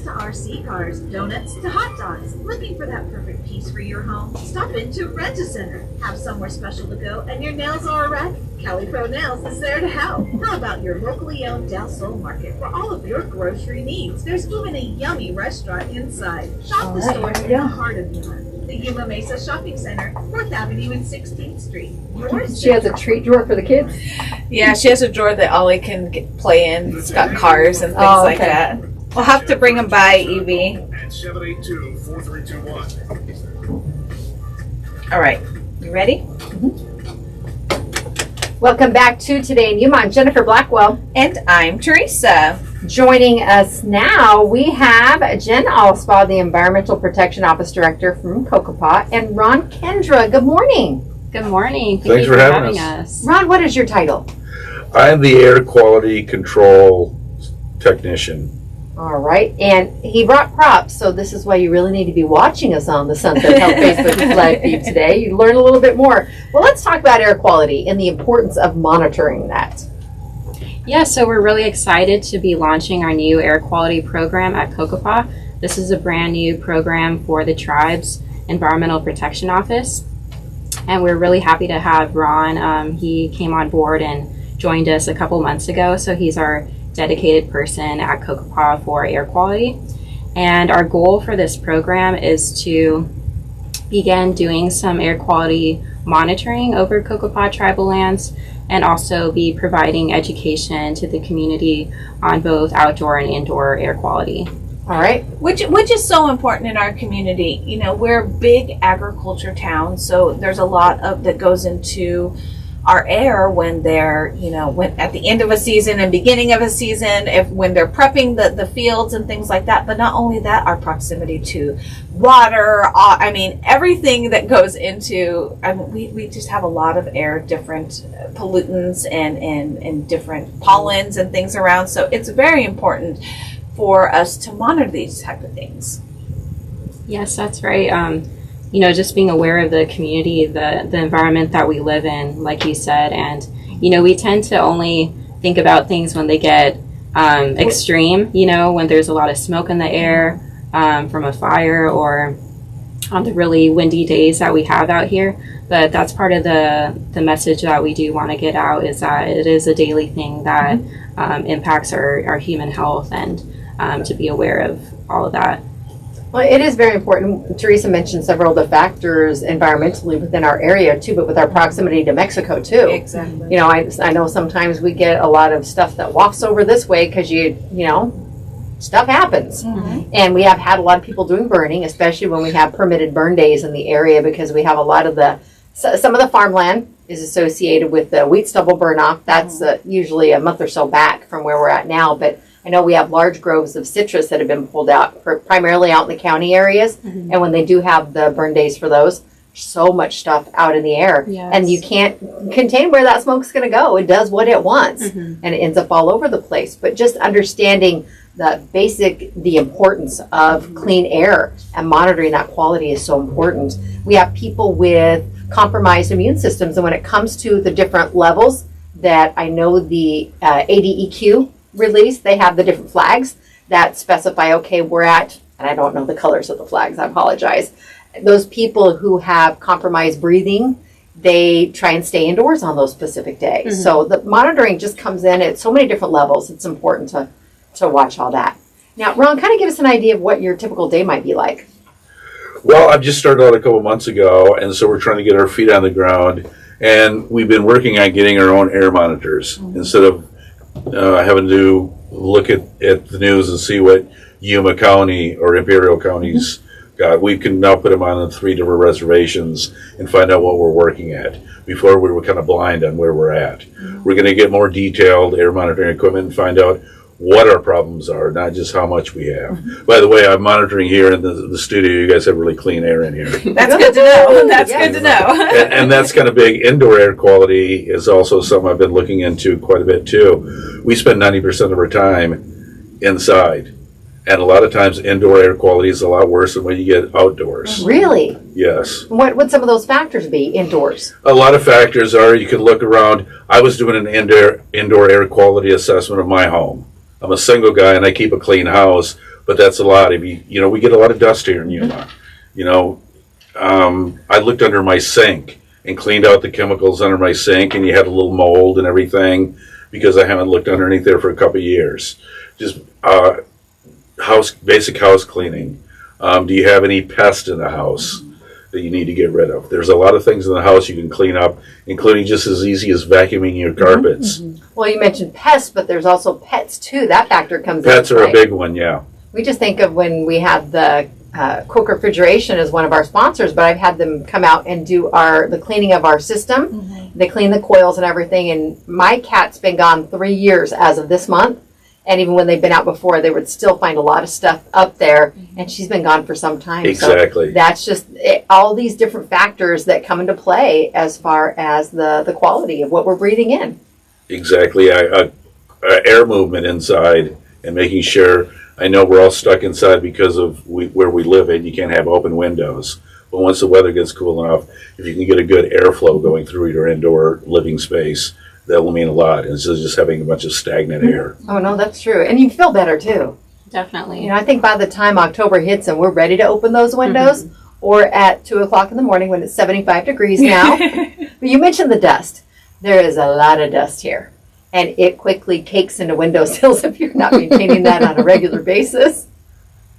to RC cars, donuts to hot dogs. Looking for that perfect piece for your home? Stop into Rent-A-Center. Have somewhere special to go and your nails are a wreck? Cali Pro Nails is there to help. How about your locally owned Del Sol Market for all of your grocery needs? There's even a yummy restaurant inside. Shop the stores in the heart of Yuma. The Yuma Mesa Shopping Center, 4th Avenue and 16th Street. She has a treat drawer for the kids? Yeah, she has a drawer that Ollie can play in. It's got cars and things like that. We'll have to bring them by, Evie. At 782-4321. All right. You ready? Welcome back to Today in Yuma. I'm Jennifer Blackwell. And I'm Teresa. Joining us now, we have Jen Alspach, the Environmental Protection Office Director from Cocopah, and Ron Kendra. Good morning. Good morning. Thanks for having us. Ron, what is your title? I'm the Air Quality Control Technician. All right, and he brought props, so this is why you really need to be watching us on the Sunset Health Facebook Live feed today. You learn a little bit more. Well, let's talk about air quality and the importance of monitoring that. Yeah, so we're really excited to be launching our new air quality program at Cocopah. This is a brand new program for the tribe's Environmental Protection Office, and we're really happy to have Ron. He came on board and joined us a couple months ago, so he's our dedicated person at Cocopah for air quality. And our goal for this program is to begin doing some air quality monitoring over Cocopah tribal lands, and also be providing education to the community on both outdoor and indoor air quality. All right. Which is so important in our community. You know, we're a big agriculture town, so there's a lot of that goes into our air when they're, when at the end of a season and beginning of a season, when they're prepping the fields and things like that. But not only that, our proximity to water, everything that goes into, we just have a lot of air, different pollutants and different pollens and things around. So it's very important for us to monitor these type of things. Yes, that's right. Just being aware of the community, the environment that we live in, like you said, and, we tend to only think about things when they get extreme, when there's a lot of smoke in the air from a fire, or on the really windy days that we have out here. But that's part of the message that we do want to get out, is that it is a daily thing that impacts our human health, and to be aware of all of that. Well, it is very important. Teresa mentioned several of the factors environmentally within our area too, but with our proximity to Mexico too. Exactly. I know sometimes we get a lot of stuff that wafts over this way because stuff happens. Mm-hmm. And we have had a lot of people doing burning, especially when we have permitted burn days in the area, because we have a lot of some of the farmland is associated with the wheat stubble burn off. That's usually a month or so back from where we're at now, but I know we have large groves of citrus that have been pulled out, primarily out in the county areas. Mm-hmm. And when they do have the burn days for those, so much stuff out in the air. Yes. And you can't contain where that smoke's going to go. It does what it wants, and it ends up all over the place. But just understanding the importance of clean air and monitoring that quality is so important. We have people with compromised immune systems, and when it comes to the different levels that I know the ADEQ release, they have the different flags that specify, okay, we're at, and I don't know the colors of the flags, I apologize. Those people who have compromised breathing, they try and stay indoors on those specific days. Mm-hmm. So the monitoring just comes in at so many different levels. It's important to watch all that. Now, Ron, kind of give us an idea of what your typical day might be like. Well, I've just started out a couple months ago, and so we're trying to get our feet on the ground, and we've been working on getting our own air monitors instead of having to look at the news and see what Yuma County or Imperial County's got. We can now put them on 3 different reservations and find out what we're working at. Before, we were kind of blind on where we're at. We're going to get more detailed air monitoring equipment and find out what our problems are, not just how much we have. By the way, I'm monitoring here in the studio. You guys have really clean air in here. That's good to know. That's good to know. And that's kind of big. Indoor air quality is also something I've been looking into quite a bit too. We spend 90% of our time inside. And a lot of times indoor air quality is a lot worse than when you get outdoors. Really? Yes. What would some of those factors be indoors? A lot of factors are, you can look around. I was doing an indoor air quality assessment of my home. I'm a single guy and I keep a clean house, but that's a lot. If we get a lot of dust here in Yuma. I looked under my sink and cleaned out the chemicals under my sink, and you had a little mold and everything because I haven't looked underneath there for a couple of years. Just basic house cleaning. Do you have any pests in the house that you need to get rid of? There's a lot of things in the house you can clean up, including just as easy as vacuuming your carpets. Well, you mentioned pests, but there's also pets too. That factor comes in. Pets are a big one, yeah. We just think of when we have the Cook Refrigeration as one of our sponsors, but I've had them come out and do the cleaning of our system. They clean the coils and everything, and my cat's been gone 3 years as of this month. And even when they've been out before, they would still find a lot of stuff up there, and she's been gone for some time. Exactly. So that's just all these different factors that come into play as far as the quality of what we're breathing in. Exactly. Air movement inside and making sure. I know we're all stuck inside because of where we live in. You can't have open windows. But once the weather gets cool enough, if you can get a good airflow going through your indoor living space, that will mean a lot instead of just having a bunch of stagnant air. Oh, no, that's true. And you feel better, too. Definitely. I think by the time October hits and we're ready to open those windows, or at 2 o'clock in the morning when it's 75 degrees now. But you mentioned the dust. There is a lot of dust here. And it quickly cakes into windowsills if you're not maintaining that on a regular basis.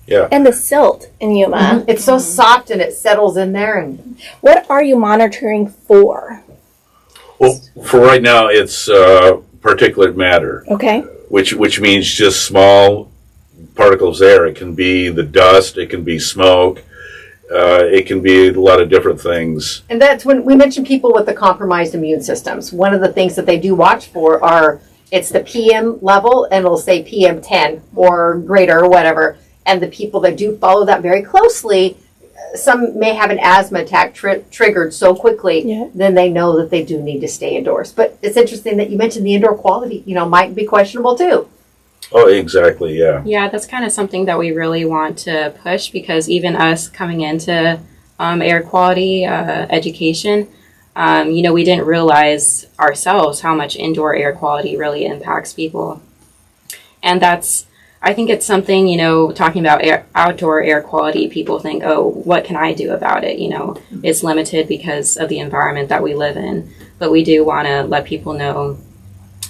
Yeah. And the silt in Yuma. It's so soft and it settles in there. And What are you monitoring for? Well, for right now, it's particulate matter, Okay. which means just small particles there. It can be the dust, it can be smoke, it can be a lot of different things. And that's when we mention people with the compromised immune systems. One of the things that they do watch for it's the PM level, and it'll say PM 10 or greater or whatever. And the people that do follow that very closely, some may have an asthma attack triggered so quickly, then they know that they do need to stay indoors. But it's interesting that you mentioned the indoor quality, might be questionable too. Oh, exactly, yeah. Yeah, that's kind of something that we really want to push, because even us coming into air quality education, we didn't realize ourselves how much indoor air quality really impacts people. And I think it's something, talking about outdoor air quality, people think, oh, what can I do about it? It's limited because of the environment that we live in. But we do want to let people know,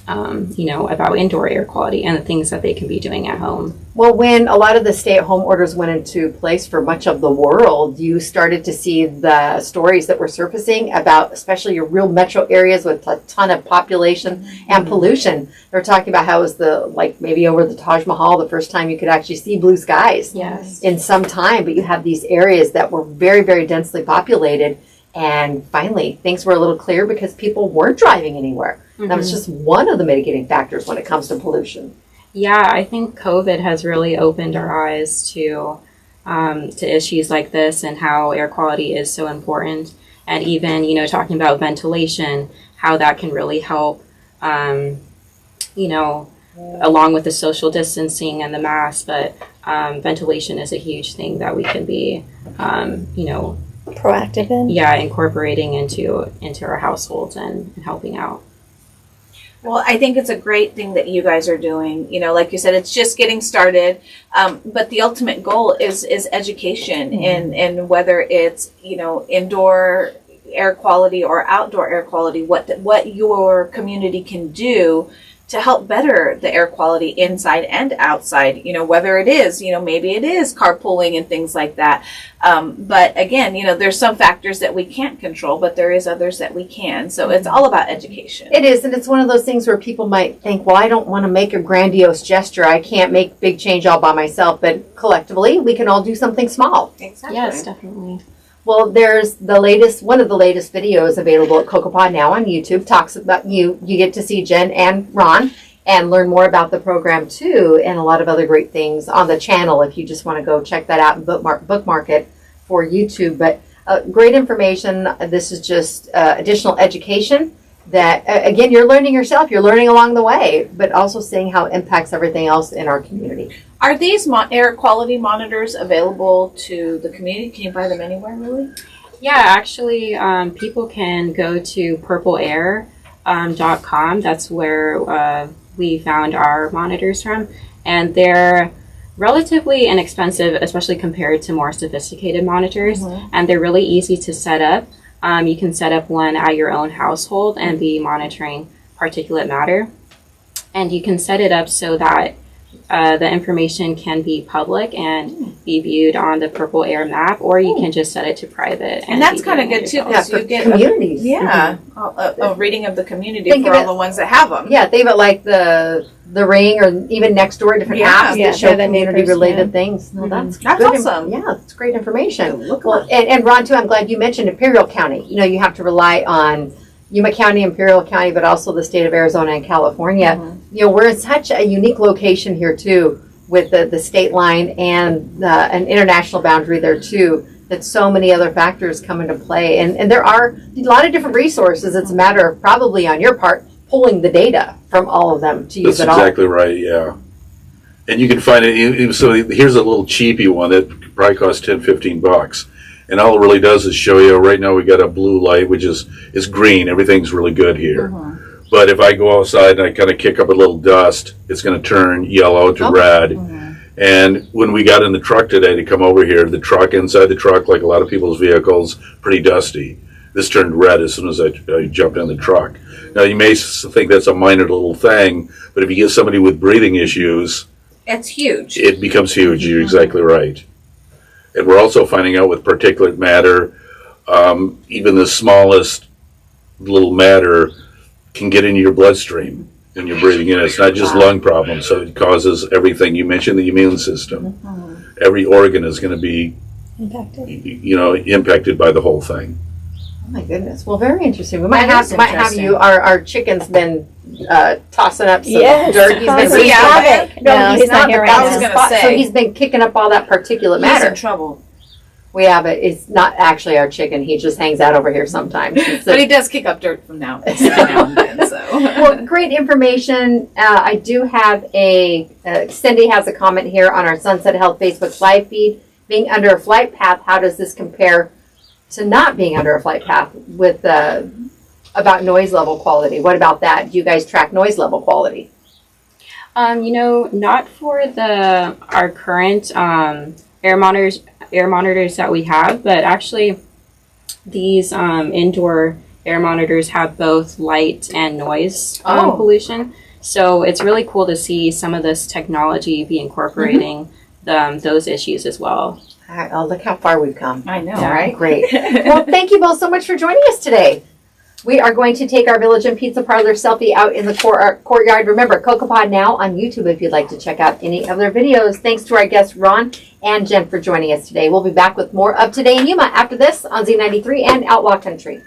about indoor air quality and the things that they can be doing at home. Well, when a lot of the stay-at-home orders went into place for much of the world, you started to see the stories that were surfacing about especially your real metro areas with a ton of population and pollution. They're talking about how it was maybe over the Taj Mahal, the first time you could actually see blue skies in some time. But you have these areas that were very, very densely populated. And finally, things were a little clear because people weren't driving anywhere. That was just one of the mitigating factors when it comes to pollution. Yeah, I think COVID has really opened our eyes to issues like this and how air quality is so important. And even, talking about ventilation, how that can really help, along with the social distancing and the mask. But ventilation is a huge thing that we can be, proactive in. Yeah, incorporating into our households and helping out. Well, I think it's a great thing that you guys are doing. Like you said, it's just getting started. But the ultimate goal is education, and whether it's, indoor air quality or outdoor air quality, what your community can do to help better the air quality inside and outside, whether it is, maybe it is carpooling and things like that. But again, there's some factors that we can't control, but there is others that we can. So it's all about education. It is, and it's one of those things where people might think, well, I don't want to make a grandiose gesture. I can't make big change all by myself, but collectively, we can all do something small. Exactly. Yes, definitely. Well, there's one of the latest videos available at Cocopah now on YouTube. Talks about you get to see Jen and Ron and learn more about the program too, and a lot of other great things on the channel if you just want to go check that out and bookmark it for YouTube. But great information. This is just additional education that, again, you're learning yourself. You're learning along the way, but also seeing how it impacts everything else in our community. Are these air quality monitors available to the community? Can you buy them anywhere, really? Yeah, actually, people can go to purpleair.com. That's where we found our monitors from. And they're relatively inexpensive, especially compared to more sophisticated monitors, and they're really easy to set up. You can set up one at your own household and be monitoring particulate matter. And you can set it up so that the information can be public and be viewed on the Purple Air map, or you can just set it to private. And that's kind of good too, because for you get communities. a reading of the community Think for of all it- the ones that have them. Yeah, think of it like the Ring or even Nextdoor, different Yeah. apps Yeah, that show the neighbors, community-related yeah. things. No, That's good awesome. Yeah, that's great information. Look Well, and Ron, too, I'm glad you mentioned Imperial County. You know, you have to rely on Yuma County, Imperial County, but also the state of Arizona and California. You know, we're in such a unique location here, too, with the state line and an international boundary there, too, that so many other factors come into play. And there are a lot of different resources. It's a matter of probably on your part pulling the data from all of them to use That's it all. exactly right, yeah. And you can find it, so here's a little cheapy one that probably costs $10-15. And all it really does is show you, right now we got a blue light, which is green. Everything's really good here. But if I go outside and I kind of kick up a little dust, it's going to turn yellow to red. And when we got in the truck today to come over here, the truck, inside the truck, like a lot of people's vehicles, pretty dusty. This turned red as soon as I jumped in the truck. Now, you may think that's a minor little thing, but if you get somebody with breathing issues, It's huge. it becomes huge. You're exactly right. And we're also finding out with particulate matter, even the smallest little matter can get into your bloodstream when you're breathing in. It's not just lung problems, so it causes everything. You mentioned the immune system. Every organ is going to be, impacted by the whole thing. Oh my goodness! Well, very interesting. We might That is have interesting. you. Our chicken's been tossing up some Yes, dirt. He's been causing breathing havoc. it. No, he's not here but right that's now. his I was spot. gonna So say. he's been kicking up all that particulate He's matter. in trouble. We have it. It's not actually our chicken. He just hangs out over here sometimes. But he does kick up dirt from now and then, so. Well, great information. I do have Cindy has a comment here on our Sunset Health Facebook live feed. Being under a flight path, how does this compare to not being under a flight path with about noise level quality? What about that? Do you guys track noise level quality? Not for our current air monitors that we have, but actually these indoor air monitors have both light and noise pollution. So it's really cool to see some of this technology be incorporating those issues as well. Oh, look how far we've come. I know, Yeah, right? Great. Well, thank you both so much for joining us today. We are going to take our Village and Pizza Parlor selfie out in the courtyard. Remember, Cocopah now on YouTube if you'd like to check out any of their videos. Thanks to our guests, Ron and Jen, for joining us today. We'll be back with more of Today in Yuma after this on Z93 and Outlaw Country.